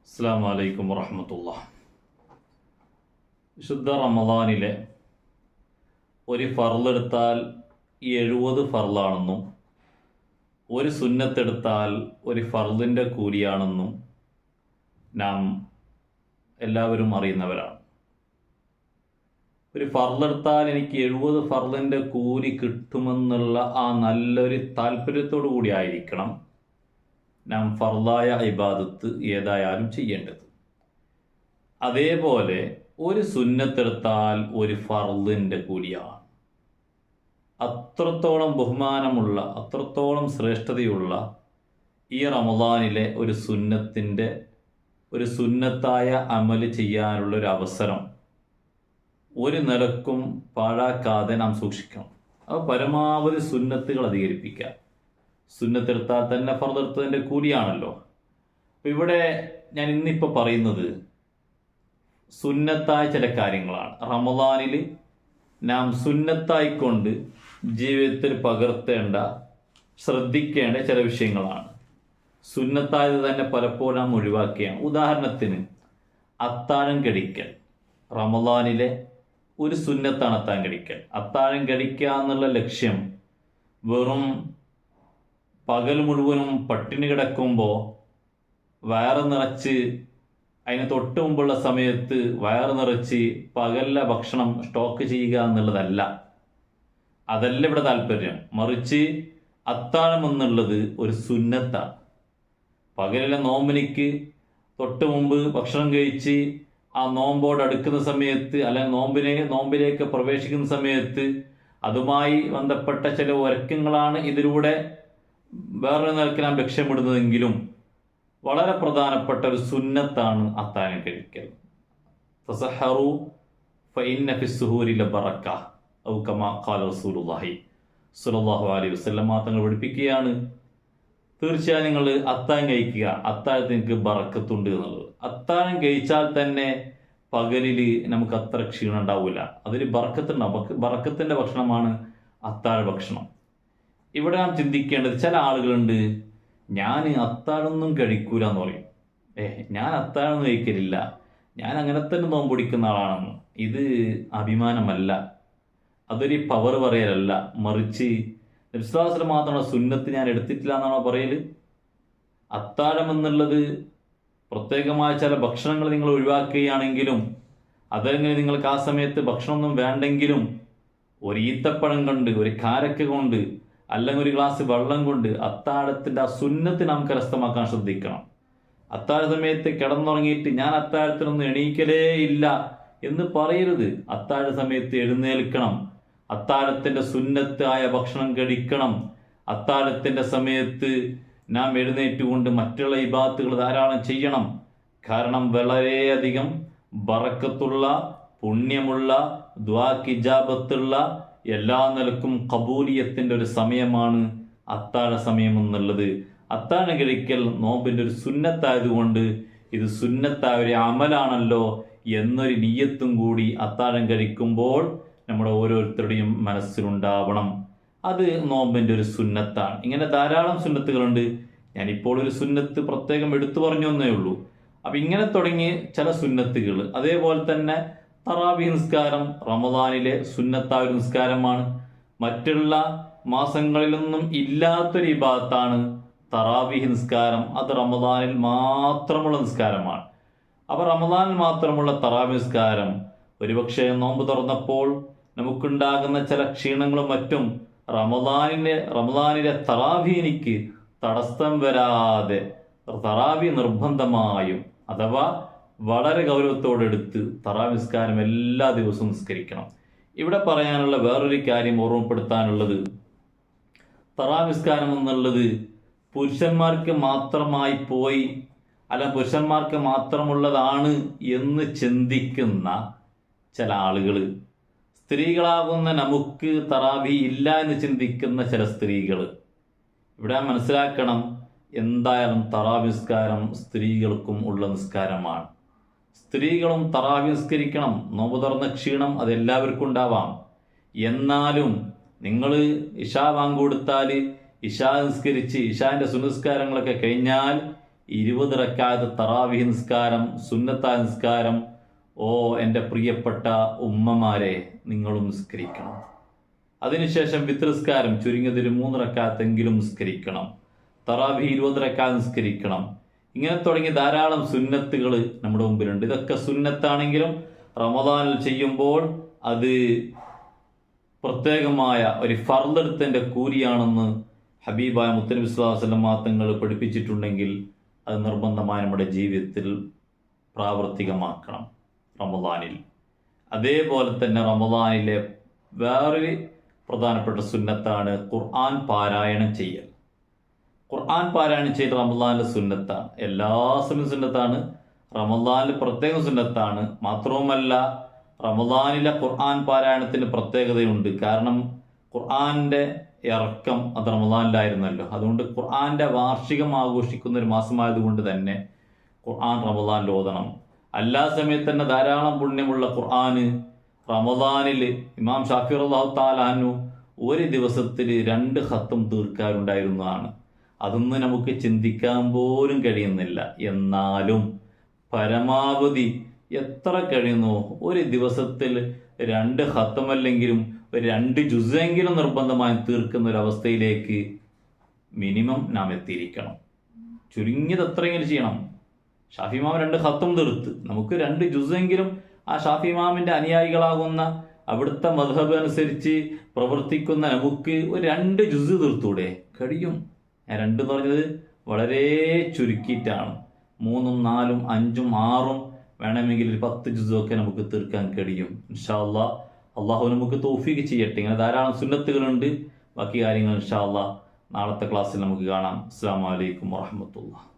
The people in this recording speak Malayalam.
അസ്സലാമു അലൈക്കും വറഹ്മത്തുള്ളാഹി. വിശുദ്ധ റമദാനിലെ ഒരു ഫർളെടുത്താൽ 70 ഫർളാണെന്നും ഒരു സുന്നത്തെടുത്താൽ ഒരു ഫർളിൻ്റെ കൂലിയാണെന്നും നാം എല്ലാവരും അറിയുന്നവരാണ്. ഒരു ഫർളെടുത്താൽ എനിക്ക് 70 ഫർളിൻ്റെ കൂലി കിട്ടുമെന്നുള്ള ആ നല്ലൊരു താല്പര്യത്തോടു കൂടി ആയിരിക്കണം നാം ഫർളായ ഇബാദത്ത് ഏതായാലും ചെയ്യേണ്ടത്. അതേപോലെ ഒരു സുന്നത്തെടുത്താൽ ഒരു ഫർളിൻ്റെ കൂലിയാണ്. അത്രത്തോളം ബഹുമാനമുള്ള, അത്രത്തോളം ശ്രേഷ്ഠതയുള്ള ഈ റമദാനിലെ ഒരു സുന്നത്തായ അമല് ചെയ്യാനുള്ള ഒരു അവസരം ഒരു നിലക്കും പാഴാക്കാതെ നാം സൂക്ഷിക്കണം. അപ്പോൾ പരമാവധി സുന്നത്തുകൾ അധികരിപ്പിക്കുക. സുന്നത്തെടുത്താൽ തന്നെ ഫർളെടുത്തതിൻ്റെ കൂലിയാണല്ലോ. അപ്പോൾ ഇവിടെ ഞാൻ ഇന്നിപ്പോൾ പറയുന്നത് സുന്നത്തായ ചില കാര്യങ്ങളാണ്. റമദാനിൽ നാം സുന്നത്തായിക്കൊണ്ട് ജീവിതത്തിൽ പകർത്തേണ്ട, ശ്രദ്ധിക്കേണ്ട ചില വിഷയങ്ങളാണ്. സുന്നത്തായത് തന്നെ പലപ്പോഴും നാം ഒഴിവാക്കുകയാണ്. ഉദാഹരണത്തിന് അത്താഴം കഴിക്കൽ. റമദാനിലെ ഒരു സുന്നത്താണ് അത്താഴം കഴിക്കൽ. അത്താഴം കഴിക്കുക എന്നുള്ള ലക്ഷ്യം വെറും പകൽ മുഴുവനും പട്ടിണി കിടക്കുമ്പോൾ വയറ് നിറച്ച്, അതിന് തൊട്ട് മുമ്പുള്ള സമയത്ത് വയറ് നിറച്ച് പകലിലെ ഭക്ഷണം സ്റ്റോക്ക് ചെയ്യുക എന്നുള്ളതല്ല. അതല്ല ഇവിടെ താല്പര്യം. മറിച്ച് അത്താഴം എന്നുള്ളത് ഒരു സുന്നത്താണ്. പകലിലെ നോമ്പിനിക്ക് തൊട്ട് മുമ്പ് ഭക്ഷണം കഴിച്ച് ആ നോമ്പോട് അടുക്കുന്ന സമയത്ത്, അല്ലെങ്കിൽ നോമ്പിലേക്ക് പ്രവേശിക്കുന്ന സമയത്ത് അതുമായി ബന്ധപ്പെട്ട ചില ഒരുക്കങ്ങളാണ് ഇതിലൂടെ വേറൊരു നിലയ്ക്ക് നാം ലക്ഷ്യമിടുന്നതെങ്കിലും വളരെ പ്രധാനപ്പെട്ട ഒരു സുന്നത്താണ് അത്താഴം കഴിക്കൽ. തസഹറു ഫഇന്ന ഫിസ്സുഹൂരി ലബറക ഔ കമാ ഖാല റസൂലുള്ളാഹി സ്വല്ലല്ലാഹു അലൈഹി വസല്ലം തങ്ങൾ പഠിപ്പിക്കുകയാണ്, തീർച്ചയായും നിങ്ങൾ അത്താഴം കഴിക്കുക, അത്താഴത്തിന് നിങ്ങൾക്ക് ബറക്കത്തുണ്ട് എന്നുള്ളത്. അത്താഴം കഴിച്ചാൽ തന്നെ പകലിൽ നമുക്ക് അത്ര ക്ഷീണം ഉണ്ടാവില്ല. അതിൽ ബറക്കത്തുണ്ടാവും. ബറക്കത്തിൻ്റെ ഭക്ഷണമാണ് അത്താഴ ഭക്ഷണം. ഇവിടെ നാം ചിന്തിക്കേണ്ടത്, ചില ആളുകളുണ്ട്, ഞാൻ അത്താഴമൊന്നും കഴിക്കൂല എന്ന് പറയും. ഞാൻ അത്താഴമൊന്നും കഴിക്കലില്ല, ഞാൻ അങ്ങനെ തന്നെ നോമ്പ് പിടിക്കുന്ന ആളാണെന്ന്. ഇത് അഭിമാനമല്ല, അതൊരു പവർ പറയലല്ല. മറിച്ച് വിശ്വാസത്തിൽ മാത്രമുള്ള സുന്നത്ത് ഞാൻ എടുത്തിട്ടില്ല എന്നാണോ പറയല്? അത്താഴം എന്നുള്ളത് പ്രത്യേകമായ ചില ഭക്ഷണങ്ങൾ നിങ്ങൾ ഒഴിവാക്കുകയാണെങ്കിലും, അതെങ്ങനെ നിങ്ങൾക്ക് ആ സമയത്ത് ഭക്ഷണമൊന്നും വേണ്ടെങ്കിലും ഒരു ഈത്തപ്പഴം കൊണ്ട്, ഒരു കാരക്ക കൊണ്ട്, അല്ലെങ്കിൽ ഒരു ഗ്ലാസ് വെള്ളം കൊണ്ട് അത്താഴത്തിൻ്റെ ആ സുന്നത്ത് നാം കരസ്ഥമാക്കാൻ ശ്രദ്ധിക്കണം. അത്താഴ സമയത്ത് കിടന്നുറങ്ങിയിട്ട് ഞാൻ അത്താഴത്തിനൊന്നും എണീക്കലേ ഇല്ല എന്ന് പറയരുത്. അത്താഴ സമയത്ത് എഴുന്നേൽക്കണം. അത്താഴത്തിൻ്റെ സുന്നത്തായ ഭക്ഷണം കഴിക്കണം. അത്താഴത്തിൻ്റെ സമയത്ത് നാം എഴുന്നേറ്റുകൊണ്ട് മറ്റുള്ള ഇബാദത്തുകൾ ധാരാളം ചെയ്യണം. കാരണം വളരെയധികം ബറക്കത്തുള്ള, പുണ്യമുള്ള, ദുആക്ക് ഇജാബത്തുള്ള, എല്ലാ നിലക്കും ഖബൂലിയത്തിൻ്റെ ഒരു സമയമാണ് അത്താഴ സമയം എന്നുള്ളത്. അത്താഴം കഴിക്കൽ നോമ്പിൻ്റെ ഒരു സുന്നത്തായതുകൊണ്ട് ഇത് സുന്നത്തായ ഒരു അമലാണല്ലോ എന്നൊരു നിയ്യത്തും കൂടി അത്താഴം കഴിക്കുമ്പോൾ നമ്മുടെ ഓരോരുത്തരുടെയും മനസ്സിലുണ്ടാവണം. അത് നോമ്പിൻ്റെ ഒരു സുന്നത്താണ്. ഇങ്ങനെ ധാരാളം സുന്നത്തുകളുണ്ട്. ഞാനിപ്പോൾ ഒരു സുന്നത്ത് പ്രത്യേകം എടുത്തു പറഞ്ഞു എന്നേ ഉള്ളൂ. അപ്പം ഇങ്ങനെ തുടങ്ങി ചില സുന്നത്തുകൾ. അതേപോലെ തന്നെ തറാവീഹ് നിസ്കാരം റമദാനിലെ സുന്നത്തായ ഒരു നിസ്കാരമാണ്. മറ്റുള്ള മാസങ്ങളിലൊന്നും ഇല്ലാത്തൊരു ഇബാദത്താണ് തറാവീഹ് നിസ്കാരം. അത് റമദാനിൽ മാത്രമുള്ള നിസ്കാരമാണ്. അപ്പോൾ റമദാനിൽ മാത്രമുള്ള തറാവീഹ് നിസ്കാരം ഒരുപക്ഷെ നോമ്പ് തുറന്നപ്പോൾ നമുക്കുണ്ടാകുന്ന ചില ക്ഷീണങ്ങളും മറ്റും റമദാനിലെ തറാവീഹിനിക്ക് തടസ്സം വരാതെ തറാവീഹ് നിർബന്ധമായും, അഥവാ വളരെ ഗൗരവത്തോടെടുത്ത് തറാവീഹ് നിസ്കാരം എല്ലാ ദിവസവും നിസ്കരിക്കണം. ഇവിടെ പറയാനുള്ള വേറൊരു കാര്യം ഓർമ്മപ്പെടുത്താനുള്ളത്, തറാവീഹ് നിസ്കാരം എന്നുള്ളത് പുരുഷന്മാർക്ക് മാത്രമായി പോയി, പുരുഷന്മാർക്ക് മാത്രമുള്ളതാണ് എന്ന് ചിന്തിക്കുന്ന ചില ആളുകൾ, സ്ത്രീകളാകുന്ന നമുക്ക് തറാവീഹ് ഇല്ല എന്ന് ചിന്തിക്കുന്ന ചില സ്ത്രീകൾ, ഇവിടെ മനസ്സിലാക്കണം, എന്തായാലും തറാവീഹ് നിസ്കാരം സ്ത്രീകൾക്കും ഉള്ള നിസ്കാരമാണ്. സ്ത്രീകളും തറാവീഹ് നിസ്കരിക്കണം. നോമ്പ് തുറന്ന ക്ഷീണം അതെല്ലാവർക്കും ഉണ്ടാവാം. എന്നാലും നിങ്ങൾ ഇശാ ബാങ്ക് കൊടുത്താൽ ഇശാ നിസ്കരിച്ച് ഇശാന്റെ സുനിസ്കാരങ്ങളൊക്കെ കഴിഞ്ഞാൽ 20 റക്അത്ത് തറാവീഹ് നിസ്കാരം, സുന്നത്തായ നിസ്കാരം ഓ എൻ്റെ പ്രിയപ്പെട്ട ഉമ്മമാരെ നിങ്ങളും നിസ്കരിക്കണം. അതിനുശേഷം വിത്ർ നിസ്കാരം ചുരുങ്ങിയതിൽ 3 റക്അത്തെങ്കിലും നിസ്കരിക്കണം. തറാവീഹ് 20 റക്അത്ത് നിസ്കരിക്കണം. ഇങ്ങനെ തുടങ്ങി ധാരാളം സുന്നത്തുകൾ നമ്മുടെ മുമ്പിലുണ്ട്. ഇതൊക്കെ സുന്നത്താണെങ്കിലും റമദാനിൽ ചെയ്യുമ്പോൾ അത് പ്രത്യേകമായ ഒരു ഫർളെടുത്തതിൻ്റെ കൂലിയാണെന്ന് ഹബീബായ മുത്തനബി സ്വല്ലല്ലാഹു അലൈഹി വസല്ലം തങ്ങൾ പഠിപ്പിച്ചിട്ടുണ്ടെങ്കിൽ അത് നിർബന്ധമായി നമ്മുടെ ജീവിതത്തിൽ പ്രാവർത്തികമാക്കണം റമദാനിൽ. അതേപോലെ തന്നെ റമദാനിലെ വേറൊരു പ്രധാനപ്പെട്ട സുന്നത്താണ് ഖുർആൻ പാരായണം ചെയ്യൽ. ഖുർആൻ പാരായണം ചെയ്ത് റമദാനിലെ സുന്നത്താണ്. എല്ലാ സുന്നത്താണ്, റമദാനിൽ പ്രത്യേക സുന്നത്താണ്. മാത്രവുമല്ല റമദാനിലെ ഖുർആൻ പാരായണത്തിന് പ്രത്യേകതയുണ്ട്. കാരണം ഖുർആന്റെ ഇറക്കം അത് റമദാനിലായിരുന്നല്ലോ. അതുകൊണ്ട് ഖുർആന്റെ വാർഷികം ആഘോഷിക്കുന്ന ഒരു മാസമായതുകൊണ്ട് തന്നെ ഖുർആൻ റമദാനിൽ ഓതണം. എല്ലാ സമയത്ത് തന്നെ ധാരാളം പുണ്യമുള്ള ഖുർആന് റമദാനിൽ ഇമാം ഷാഫി റളിയല്ലാഹു തആല അൻഹു ഒരു ദിവസത്തിൽ 2 ഖത്തം തീർക്കാറുണ്ടായിരുന്നതാണ്. അതൊന്നും നമുക്ക് ചിന്തിക്കാൻ പോലും കഴിയുന്നില്ല. എന്നാലും പരമാവധി എത്ര കഴിയുന്നു ഒരു ദിവസത്തിൽ 2 ഖത്തമല്ലെങ്കിലും 2 ജുസെങ്കിലും നിർബന്ധമായും തീർക്കുന്ന ഒരു അവസ്ഥയിലേക്ക് മിനിമം നാം എത്തിയിരിക്കണം. ചുരുങ്ങിയത് എത്രയെങ്കിലും ചെയ്യണം. ഷാഫി ഇമാം 2 ഖത്തം തീർത്ത് നമുക്ക് 2 ജുസെങ്കിലും ആ ഷാഫി ഇമാമിന്റെ അനുയായികളാകുന്ന അവിടുത്തെ മദ്ഹബ് അനുസരിച്ച് പ്രവർത്തിക്കുന്ന നമുക്ക് ഒരു 2 ജുസ് തീർത്തൂടെ? കഴിയും. 2 എന്ന് പറഞ്ഞത് വളരെ ചുരുക്കിയിട്ടാണ്. 3ഉം 4ഉം 5ഉം 6ഉം വേണമെങ്കിൽ ഒരു 10 ജുസൊക്കെ നമുക്ക് തീർക്കാൻ കഴിയും. ഇൻഷാ അല്ലാഹ് അള്ളാഹു നമുക്ക് തൗഫീഖ് ചെയ്യട്ടെ. ഇങ്ങനെ ധാരാളം സുന്നത്തുകളുണ്ട്. ബാക്കി കാര്യങ്ങൾ ഇൻഷാ അല്ലാഹ് നാളത്തെ ക്ലാസ്സിൽ നമുക്ക് കാണാം. അസ്സലാമു അലൈക്കും വറഹ്മത്തുള്ളാഹി.